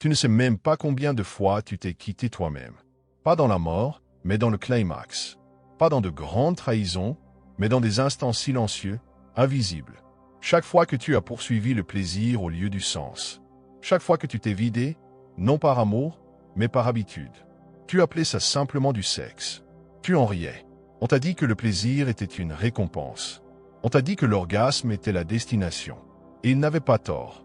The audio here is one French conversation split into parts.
Tu ne sais même pas combien de fois tu t'es quitté toi-même. Pas dans la mort, mais dans le climax. Pas dans de grandes trahisons, mais dans des instants silencieux, invisibles. Chaque fois que tu as poursuivi le plaisir au lieu du sens. Chaque fois que tu t'es vidé, non par amour, mais par habitude. Tu appelais ça simplement du sexe. Tu en riais. On t'a dit que le plaisir était une récompense. On t'a dit que l'orgasme était la destination. Et ils n'avaient pas tort.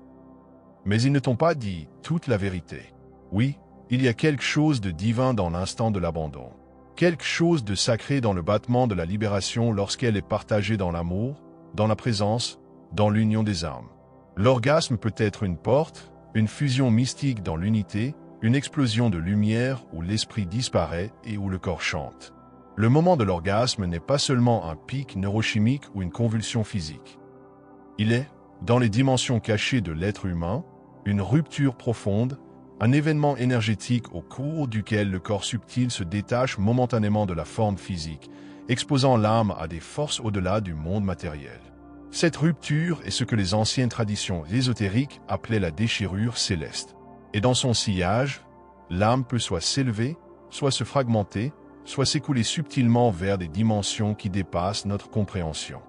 Mais ils ne t'ont pas dit toute la vérité. Oui, il y a quelque chose de divin dans l'instant de l'abandon. Quelque chose de sacré dans le battement de la libération lorsqu'elle est partagée dans l'amour, dans la présence, dans l'union des âmes. L'orgasme peut être une porte, une fusion mystique dans l'unité, une explosion de lumière où l'esprit disparaît et où le corps chante. Le moment de l'orgasme n'est pas seulement un pic neurochimique ou une convulsion physique. Il est, dans les dimensions cachées de l'être humain, une rupture profonde, un événement énergétique au cours duquel le corps subtil se détache momentanément de la forme physique, exposant l'âme à des forces au-delà du monde matériel. Cette rupture est ce que les anciennes traditions ésotériques appelaient la déchirure céleste. Et dans son sillage, l'âme peut soit s'élever, soit se fragmenter, soit s'écouler subtilement vers des dimensions qui dépassent notre compréhension.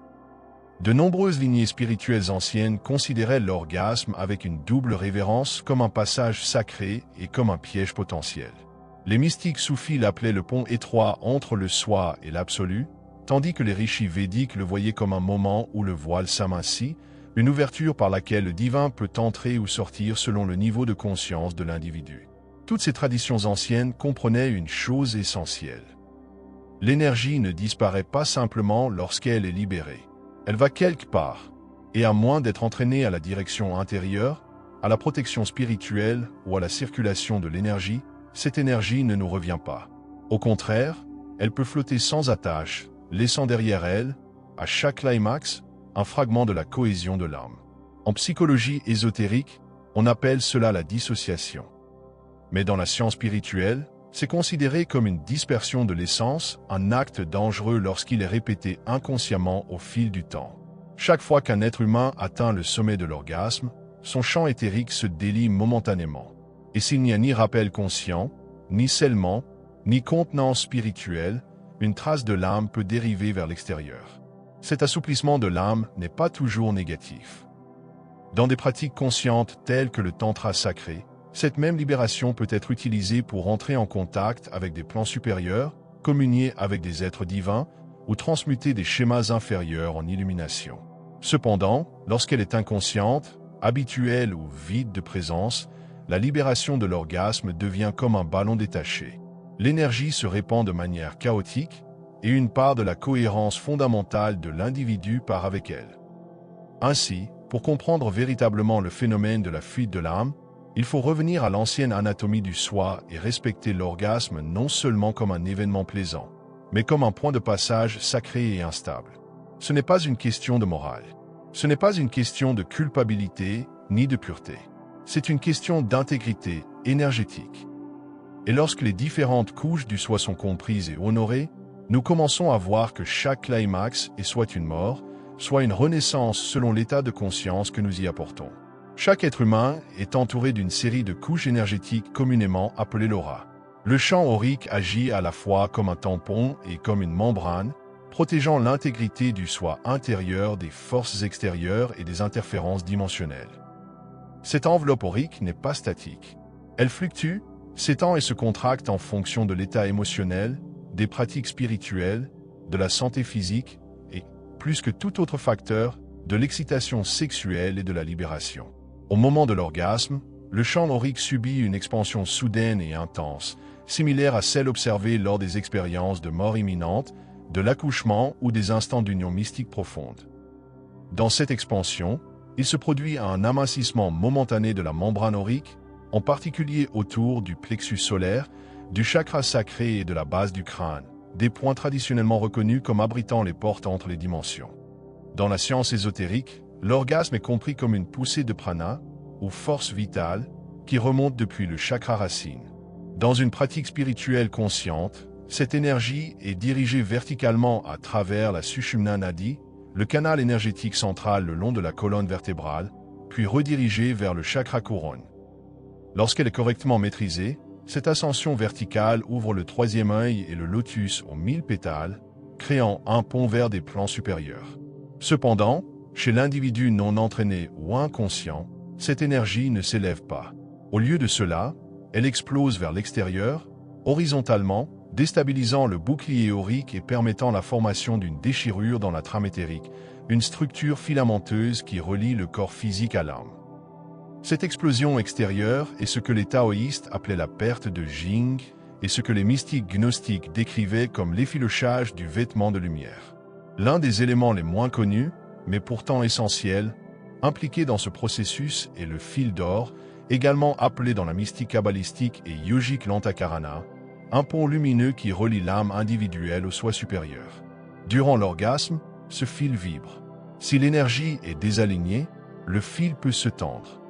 De nombreuses lignées spirituelles anciennes considéraient l'orgasme avec une double révérence comme un passage sacré et comme un piège potentiel. Les mystiques soufis l'appelaient le pont étroit entre le soi et l'absolu, tandis que les rishis védiques le voyaient comme un moment où le voile s'amincit, une ouverture par laquelle le divin peut entrer ou sortir selon le niveau de conscience de l'individu. Toutes ces traditions anciennes comprenaient une chose essentielle. L'énergie ne disparaît pas simplement lorsqu'elle est libérée. Elle va quelque part, et à moins d'être entraînée à la direction intérieure, à la protection spirituelle ou à la circulation de l'énergie, cette énergie ne nous revient pas. Au contraire, elle peut flotter sans attache, laissant derrière elle, à chaque climax, un fragment de la cohésion de l'âme. En psychologie ésotérique, on appelle cela la dissociation. Mais dans la science spirituelle, c'est considéré comme une dispersion de l'essence, un acte dangereux lorsqu'il est répété inconsciemment au fil du temps. Chaque fois qu'un être humain atteint le sommet de l'orgasme, son champ éthérique se délie momentanément. Et s'il n'y a ni rappel conscient, ni scellement, ni contenance spirituelle, une trace de l'âme peut dériver vers l'extérieur. Cet assouplissement de l'âme n'est pas toujours négatif. Dans des pratiques conscientes telles que le tantra sacré, cette même libération peut être utilisée pour entrer en contact avec des plans supérieurs, communier avec des êtres divins ou transmuter des schémas inférieurs en illumination. Cependant, lorsqu'elle est inconsciente, habituelle ou vide de présence, la libération de l'orgasme devient comme un ballon détaché. L'énergie se répand de manière chaotique et une part de la cohérence fondamentale de l'individu part avec elle. Ainsi, pour comprendre véritablement le phénomène de la fuite de l'âme, il faut revenir à l'ancienne anatomie du soi et respecter l'orgasme non seulement comme un événement plaisant, mais comme un point de passage sacré et instable. Ce n'est pas une question de morale. Ce n'est pas une question de culpabilité ni de pureté. C'est une question d'intégrité énergétique. Et lorsque les différentes couches du soi sont comprises et honorées, nous commençons à voir que chaque climax est soit une mort, soit une renaissance selon l'état de conscience que nous y apportons. Chaque être humain est entouré d'une série de couches énergétiques communément appelées l'aura. Le champ aurique agit à la fois comme un tampon et comme une membrane, protégeant l'intégrité du soi intérieur des forces extérieures et des interférences dimensionnelles. Cette enveloppe aurique n'est pas statique. Elle fluctue, s'étend et se contracte en fonction de l'état émotionnel, des pratiques spirituelles, de la santé physique et, plus que tout autre facteur, de l'excitation sexuelle et de la libération. Au moment de l'orgasme, le champ aurique subit une expansion soudaine et intense, similaire à celle observée lors des expériences de mort imminente, de l'accouchement ou des instants d'union mystique profonde. Dans cette expansion, il se produit un amincissement momentané de la membrane aurique, en particulier autour du plexus solaire, du chakra sacré et de la base du crâne, des points traditionnellement reconnus comme abritant les portes entre les dimensions. Dans la science ésotérique, l'orgasme est compris comme une poussée de prana, ou force vitale, qui remonte depuis le chakra racine. Dans une pratique spirituelle consciente, cette énergie est dirigée verticalement à travers la Sushumna Nadi, le canal énergétique central le long de la colonne vertébrale, puis redirigée vers le chakra couronne. Lorsqu'elle est correctement maîtrisée, cette ascension verticale ouvre le troisième œil et le lotus aux 1000 pétales, créant un pont vers des plans supérieurs. Cependant, chez l'individu non entraîné ou inconscient, cette énergie ne s'élève pas. Au lieu de cela, elle explose vers l'extérieur, horizontalement, déstabilisant le bouclier aurique et permettant la formation d'une déchirure dans la trame éthérique, une structure filamenteuse qui relie le corps physique à l'âme. Cette explosion extérieure est ce que les taoïstes appelaient la perte de Jing et ce que les mystiques gnostiques décrivaient comme l'effilochage du vêtement de lumière. L'un des éléments les moins connus, mais pourtant essentiels, impliqué dans ce processus est le fil d'or, également appelé dans la mystique kabbalistique et yogique l'antakarana, un pont lumineux qui relie l'âme individuelle au soi supérieur. Durant l'orgasme, ce fil vibre. Si l'énergie est désalignée, le fil peut se tendre.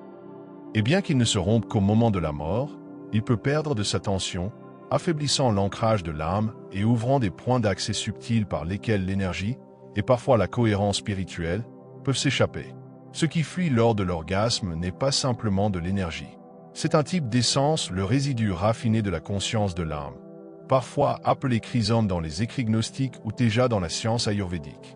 Et bien qu'il ne se rompe qu'au moment de la mort, il peut perdre de sa tension, affaiblissant l'ancrage de l'âme et ouvrant des points d'accès subtils par lesquels l'énergie, et parfois la cohérence spirituelle, peuvent s'échapper. Ce qui fuit lors de l'orgasme n'est pas simplement de l'énergie. C'est un type d'essence, le résidu raffiné de la conscience de l'âme, parfois appelé chrysome dans les écrits gnostiques ou teja dans la science ayurvédique.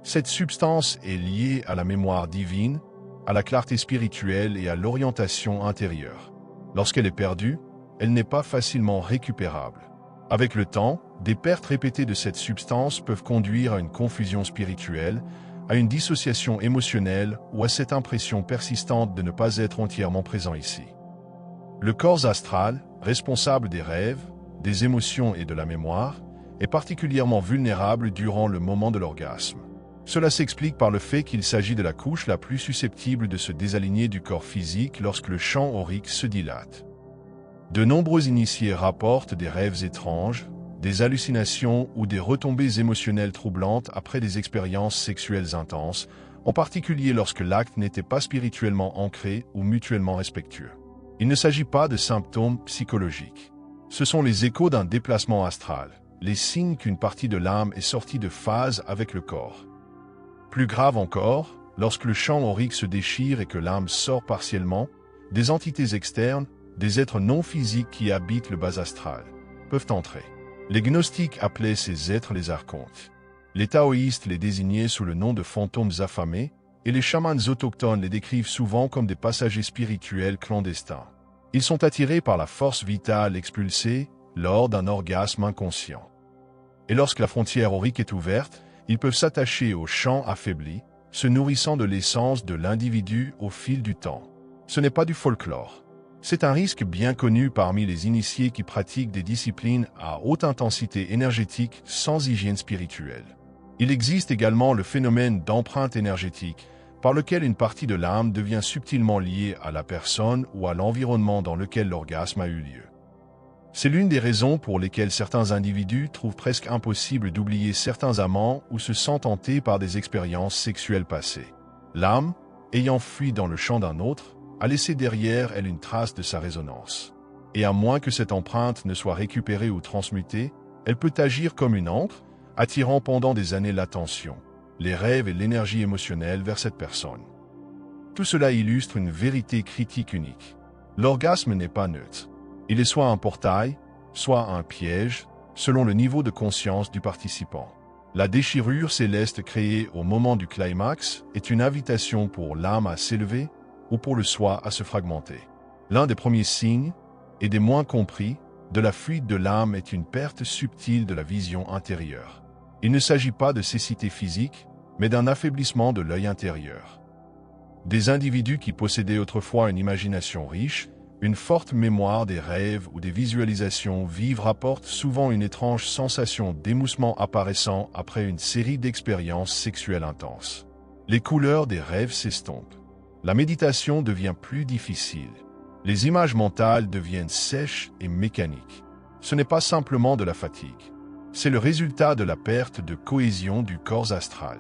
Cette substance est liée à la mémoire divine, à la clarté spirituelle et à l'orientation intérieure. Lorsqu'elle est perdue, elle n'est pas facilement récupérable. Avec le temps, des pertes répétées de cette substance peuvent conduire à une confusion spirituelle, à une dissociation émotionnelle ou à cette impression persistante de ne pas être entièrement présent ici. Le corps astral, responsable des rêves, des émotions et de la mémoire, est particulièrement vulnérable durant le moment de l'orgasme. Cela s'explique par le fait qu'il s'agit de la couche la plus susceptible de se désaligner du corps physique lorsque le champ aurique se dilate. De nombreux initiés rapportent des rêves étranges, des hallucinations ou des retombées émotionnelles troublantes après des expériences sexuelles intenses, en particulier lorsque l'acte n'était pas spirituellement ancré ou mutuellement respectueux. Il ne s'agit pas de symptômes psychologiques. Ce sont les échos d'un déplacement astral, les signes qu'une partie de l'âme est sortie de phase avec le corps. Plus grave encore, lorsque le champ aurique se déchire et que l'âme sort partiellement, des entités externes, des êtres non physiques qui habitent le bas astral, peuvent entrer. Les gnostiques appelaient ces êtres les archontes. Les taoïstes les désignaient sous le nom de fantômes affamés, et les chamans autochtones les décrivent souvent comme des passagers spirituels clandestins. Ils sont attirés par la force vitale expulsée lors d'un orgasme inconscient. Et lorsque la frontière aurique est ouverte, ils peuvent s'attacher au champ affaibli, se nourrissant de l'essence de l'individu au fil du temps. Ce n'est pas du folklore. C'est un risque bien connu parmi les initiés qui pratiquent des disciplines à haute intensité énergétique sans hygiène spirituelle. Il existe également le phénomène d'empreinte énergétique, par lequel une partie de l'âme devient subtilement liée à la personne ou à l'environnement dans lequel l'orgasme a eu lieu. C'est l'une des raisons pour lesquelles certains individus trouvent presque impossible d'oublier certains amants ou se sentent hantés par des expériences sexuelles passées. L'âme, ayant fui dans le champ d'un autre, a laissé derrière elle une trace de sa résonance. Et à moins que cette empreinte ne soit récupérée ou transmutée, elle peut agir comme une encre, attirant pendant des années l'attention, les rêves et l'énergie émotionnelle vers cette personne. Tout cela illustre une vérité critique unique. L'orgasme n'est pas neutre. Il est soit un portail, soit un piège, selon le niveau de conscience du participant. La déchirure céleste créée au moment du climax est une invitation pour l'âme à s'élever ou pour le soi à se fragmenter. L'un des premiers signes, et des moins compris, de la fuite de l'âme est une perte subtile de la vision intérieure. Il ne s'agit pas de cécité physique, mais d'un affaiblissement de l'œil intérieur. Des individus qui possédaient autrefois une imagination riche, une forte mémoire des rêves ou des visualisations vives rapportent souvent une étrange sensation d'émoussement apparaissant après une série d'expériences sexuelles intenses. Les couleurs des rêves s'estompent. La méditation devient plus difficile. Les images mentales deviennent sèches et mécaniques. Ce n'est pas simplement de la fatigue. C'est le résultat de la perte de cohésion du corps astral.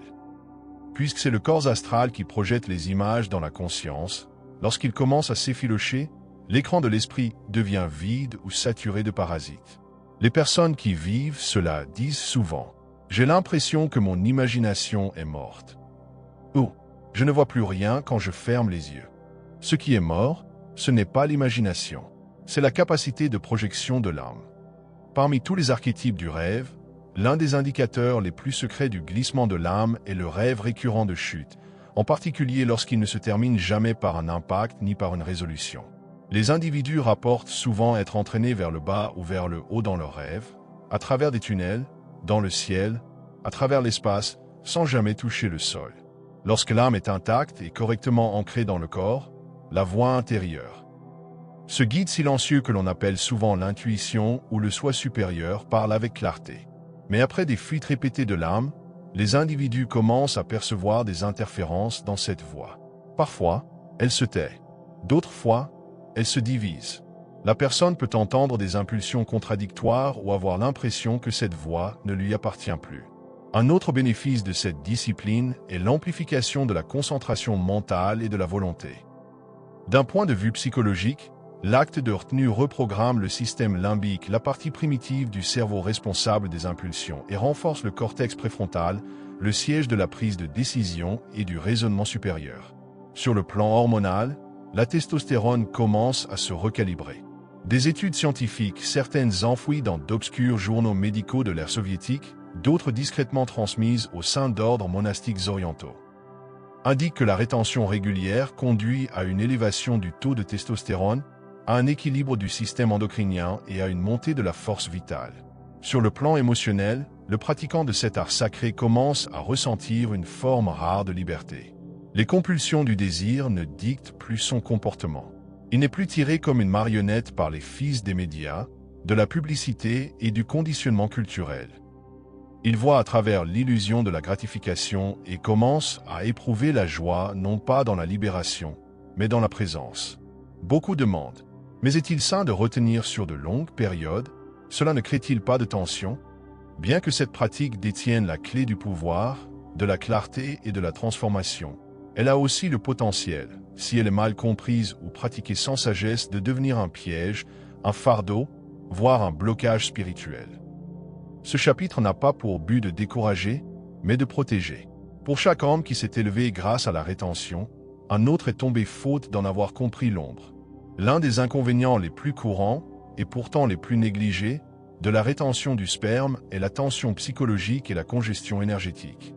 Puisque c'est le corps astral qui projette les images dans la conscience, lorsqu'il commence à s'effilocher, l'écran de l'esprit devient vide ou saturé de parasites. Les personnes qui vivent cela disent souvent « J'ai l'impression que mon imagination est morte » ou « Je ne vois plus rien quand je ferme les yeux ». Ce qui est mort, ce n'est pas l'imagination, c'est la capacité de projection de l'âme. Parmi tous les archétypes du rêve, l'un des indicateurs les plus secrets du glissement de l'âme est le rêve récurrent de chute, en particulier lorsqu'il ne se termine jamais par un impact ni par une résolution. Les individus rapportent souvent être entraînés vers le bas ou vers le haut dans leurs rêves, à travers des tunnels, dans le ciel, à travers l'espace, sans jamais toucher le sol. Lorsque l'âme est intacte et correctement ancrée dans le corps, la voix intérieure. Ce guide silencieux que l'on appelle souvent l'intuition ou le soi supérieur parle avec clarté. Mais après des fuites répétées de l'âme, les individus commencent à percevoir des interférences dans cette voix. Parfois, elle se tait. D'autres fois, elle se divise. La personne peut entendre des impulsions contradictoires ou avoir l'impression que cette voix ne lui appartient plus. Un autre bénéfice de cette discipline est l'amplification de la concentration mentale et de la volonté. D'un point de vue psychologique, l'acte de retenue reprogramme le système limbique, la partie primitive du cerveau responsable des impulsions, et renforce le cortex préfrontal, le siège de la prise de décision et du raisonnement supérieur. Sur le plan hormonal, la testostérone commence à se recalibrer. Des études scientifiques, certaines enfouies dans d'obscurs journaux médicaux de l'ère soviétique, d'autres discrètement transmises au sein d'ordres monastiques orientaux, indiquent que la rétention régulière conduit à une élévation du taux de testostérone, à un équilibre du système endocrinien et à une montée de la force vitale. Sur le plan émotionnel, le pratiquant de cet art sacré commence à ressentir une forme rare de liberté. Les compulsions du désir ne dictent plus son comportement. Il n'est plus tiré comme une marionnette par les fils des médias, de la publicité et du conditionnement culturel. Il voit à travers l'illusion de la gratification et commence à éprouver la joie non pas dans la libération, mais dans la présence. Beaucoup demandent, mais est-il sain de retenir sur de longues périodes? Cela ne crée-t-il pas de tension? Bien que cette pratique détienne la clé du pouvoir, de la clarté et de la transformation, elle a aussi le potentiel, si elle est mal comprise ou pratiquée sans sagesse, de devenir un piège, un fardeau, voire un blocage spirituel. Ce chapitre n'a pas pour but de décourager, mais de protéger. Pour chaque homme qui s'est élevé grâce à la rétention, un autre est tombé faute d'en avoir compris l'ombre. L'un des inconvénients les plus courants, et pourtant les plus négligés, de la rétention du sperme est la tension psychologique et la congestion énergétique.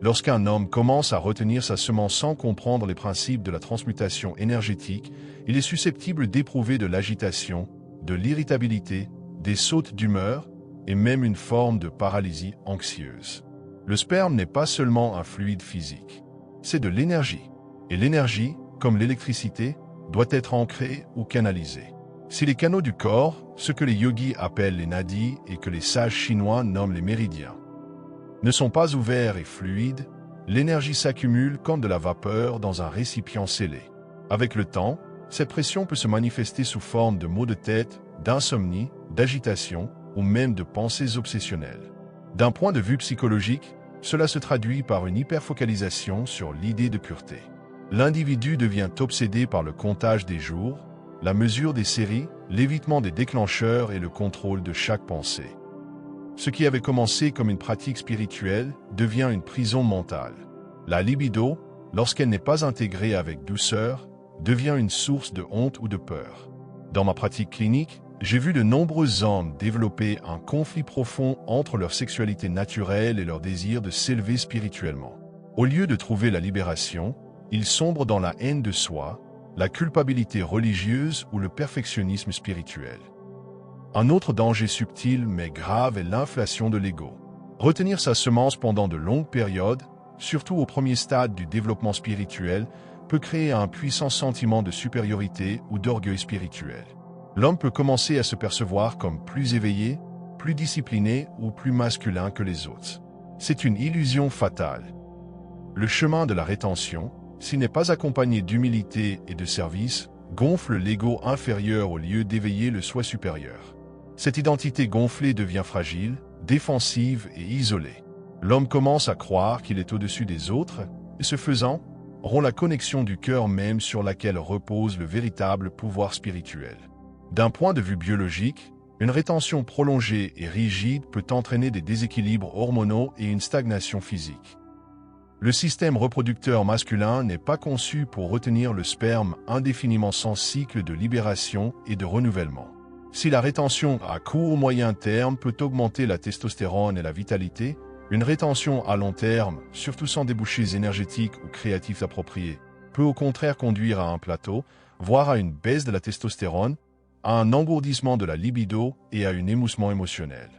Lorsqu'un homme commence à retenir sa semence sans comprendre les principes de la transmutation énergétique, il est susceptible d'éprouver de l'agitation, de l'irritabilité, des sautes d'humeur, et même une forme de paralysie anxieuse. Le sperme n'est pas seulement un fluide physique, c'est de l'énergie. Et l'énergie, comme l'électricité, doit être ancrée ou canalisée. Si les canaux du corps, ce que les yogis appellent les nadis et que les sages chinois nomment les méridiens, ne sont pas ouverts et fluides, l'énergie s'accumule comme de la vapeur dans un récipient scellé. Avec le temps, cette pression peut se manifester sous forme de maux de tête, d'insomnie, d'agitation, ou même de pensées obsessionnelles. D'un point de vue psychologique, cela se traduit par une hyperfocalisation sur l'idée de pureté. L'individu devient obsédé par le comptage des jours, la mesure des séries, l'évitement des déclencheurs et le contrôle de chaque pensée. Ce qui avait commencé comme une pratique spirituelle devient une prison mentale. La libido, lorsqu'elle n'est pas intégrée avec douceur, devient une source de honte ou de peur. Dans ma pratique clinique, j'ai vu de nombreux hommes développer un conflit profond entre leur sexualité naturelle et leur désir de s'élever spirituellement. Au lieu de trouver la libération, ils sombrent dans la haine de soi, la culpabilité religieuse ou le perfectionnisme spirituel. Un autre danger subtil mais grave est l'inflation de l'ego. Retenir sa semence pendant de longues périodes, surtout au premier stade du développement spirituel, peut créer un puissant sentiment de supériorité ou d'orgueil spirituel. L'homme peut commencer à se percevoir comme plus éveillé, plus discipliné ou plus masculin que les autres. C'est une illusion fatale. Le chemin de la rétention, s'il n'est pas accompagné d'humilité et de service, gonfle l'ego inférieur au lieu d'éveiller le soi supérieur. Cette identité gonflée devient fragile, défensive et isolée. L'homme commence à croire qu'il est au-dessus des autres, et ce faisant, rompt la connexion du cœur même sur laquelle repose le véritable pouvoir spirituel. D'un point de vue biologique, une rétention prolongée et rigide peut entraîner des déséquilibres hormonaux et une stagnation physique. Le système reproducteur masculin n'est pas conçu pour retenir le sperme indéfiniment sans cycle de libération et de renouvellement. Si la rétention à court ou moyen terme peut augmenter la testostérone et la vitalité, une rétention à long terme, surtout sans débouchés énergétiques ou créatifs appropriés, peut au contraire conduire à un plateau, voire à une baisse de la testostérone, à un engourdissement de la libido et à un émoussement émotionnel.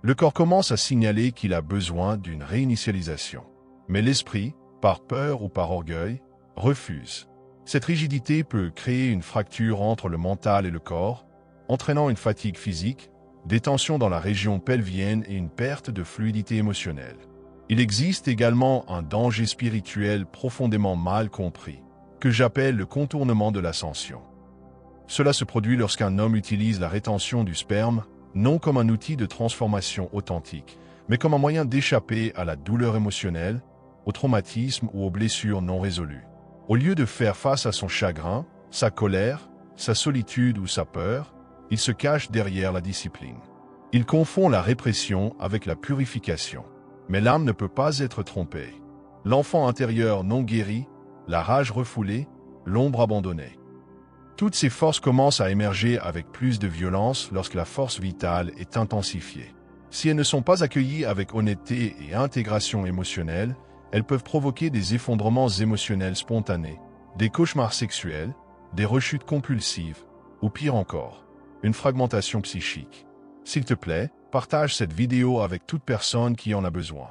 Le corps commence à signaler qu'il a besoin d'une réinitialisation. Mais l'esprit, par peur ou par orgueil, refuse. Cette rigidité peut créer une fracture entre le mental et le corps, entraînant une fatigue physique, des tensions dans la région pelvienne et une perte de fluidité émotionnelle. Il existe également un danger spirituel profondément mal compris, que j'appelle le contournement de l'ascension. Cela se produit lorsqu'un homme utilise la rétention du sperme, non comme un outil de transformation authentique, mais comme un moyen d'échapper à la douleur émotionnelle, au traumatisme ou aux blessures non résolues. Au lieu de faire face à son chagrin, sa colère, sa solitude ou sa peur, il se cache derrière la discipline. Il confond la répression avec la purification. Mais l'âme ne peut pas être trompée. L'enfant intérieur non guéri, la rage refoulée, l'ombre abandonnée. Toutes ces forces commencent à émerger avec plus de violence lorsque la force vitale est intensifiée. Si elles ne sont pas accueillies avec honnêteté et intégration émotionnelle, elles peuvent provoquer des effondrements émotionnels spontanés, des cauchemars sexuels, des rechutes compulsives, ou pire encore, une fragmentation psychique. S'il te plaît, partage cette vidéo avec toute personne qui en a besoin.